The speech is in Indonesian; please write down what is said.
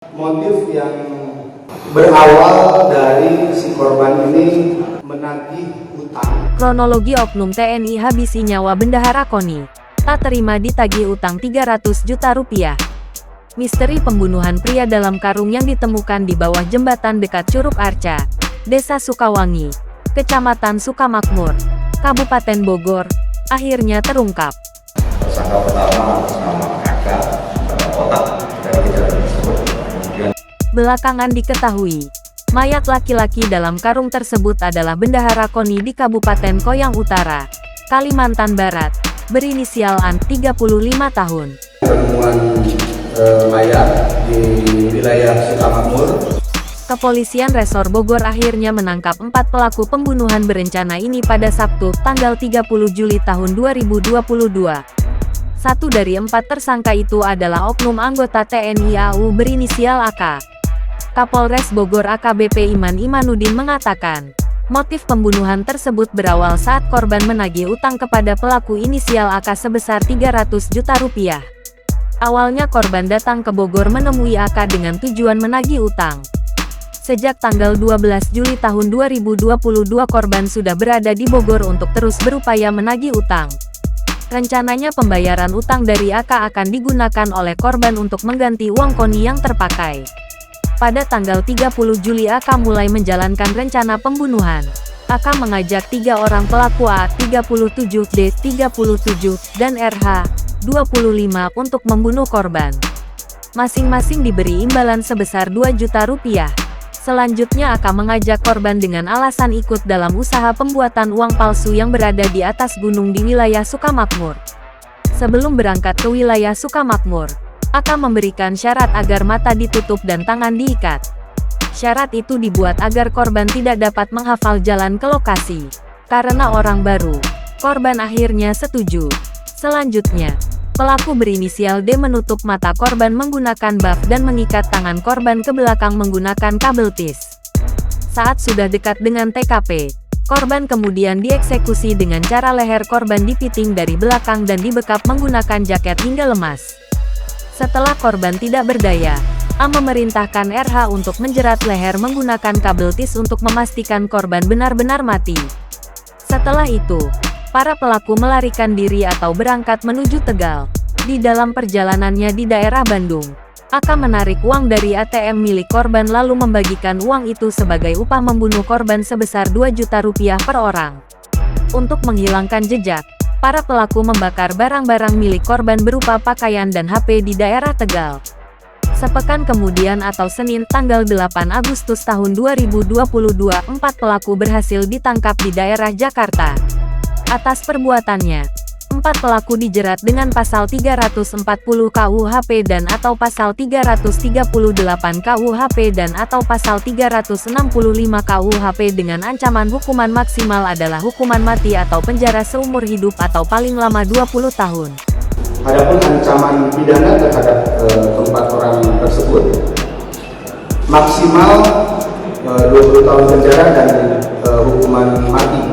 Motif yang berawal dari si korban ini menagih utang. Kronologi oknum TNI habisi nyawa Bendahara Koni. Tak terima ditagih utang 300 juta rupiah. Misteri pembunuhan pria dalam karung yang ditemukan di bawah jembatan dekat Curug Arca, Desa Sukawangi, Kecamatan Sukamakmur, Kabupaten Bogor, akhirnya terungkap. Tersangka pertama atas nama AK otak dari kejadian tersebut. Kemudian Belakangan diketahui, mayat laki-laki dalam karung tersebut adalah Bendahara Koni di Kabupaten Koyang Utara, Kalimantan Barat, berinisial AN, 35 tahun. Penemuan mayat di wilayah Sukamakmur. Kepolisian Resor Bogor akhirnya menangkap 4 pelaku pembunuhan berencana ini pada Sabtu, tanggal 30 Juli tahun 2022. Satu dari 4 tersangka itu adalah oknum anggota TNI AU berinisial AK. Kapolres Bogor AKBP Iman Imanuddin mengatakan, motif pembunuhan tersebut berawal saat korban menagih utang kepada pelaku inisial AK sebesar 300 juta rupiah. Awalnya korban datang ke Bogor menemui AK dengan tujuan menagih utang. Sejak tanggal 12 Juli tahun 2022 korban sudah berada di Bogor untuk terus berupaya menagih utang. Rencananya pembayaran utang dari AK akan digunakan oleh korban untuk mengganti uang koni yang terpakai. Pada tanggal 30 Juli AK mulai menjalankan rencana pembunuhan. AK mengajak 3 orang pelaku A, 37, D, 37, dan RH, 25 untuk membunuh korban. Masing-masing diberi imbalan sebesar 2 juta rupiah. Selanjutnya AK mengajak korban dengan alasan ikut dalam usaha pembuatan uang palsu yang berada di atas gunung di wilayah Sukamakmur. Sebelum berangkat ke wilayah Sukamakmur, AK memberikan syarat agar mata ditutup dan tangan diikat. Syarat itu dibuat agar korban tidak dapat menghafal jalan ke lokasi. Karena orang baru, korban akhirnya setuju. Selanjutnya, pelaku berinisial D menutup mata korban menggunakan baf dan mengikat tangan korban ke belakang menggunakan kabel tis. Saat sudah dekat dengan TKP, korban kemudian dieksekusi dengan cara leher korban dipiting dari belakang dan dibekap menggunakan jaket hingga lemas. Setelah korban tidak berdaya, A memerintahkan RH untuk menjerat leher menggunakan kabel tis untuk memastikan korban benar-benar mati. Setelah itu, para pelaku melarikan diri atau berangkat menuju Tegal. Di dalam perjalanannya di daerah Bandung, AK menarik uang dari ATM milik korban lalu membagikan uang itu sebagai upah membunuh korban sebesar 2 juta rupiah per orang. Untuk menghilangkan jejak, para pelaku membakar barang-barang milik korban berupa pakaian dan HP di daerah Tegal. Sepekan kemudian atau Senin tanggal 8 Agustus tahun 2022, 4 pelaku berhasil ditangkap di daerah Jakarta. Atas perbuatannya, 4 pelaku dijerat dengan pasal 340 KUHP dan atau pasal 338 KUHP dan atau pasal 365 KUHP dengan ancaman hukuman maksimal adalah hukuman mati atau penjara seumur hidup atau paling lama 20 tahun. Adapun ancaman pidana terhadap keempat orang tersebut maksimal 20 tahun penjara dan hukuman mati.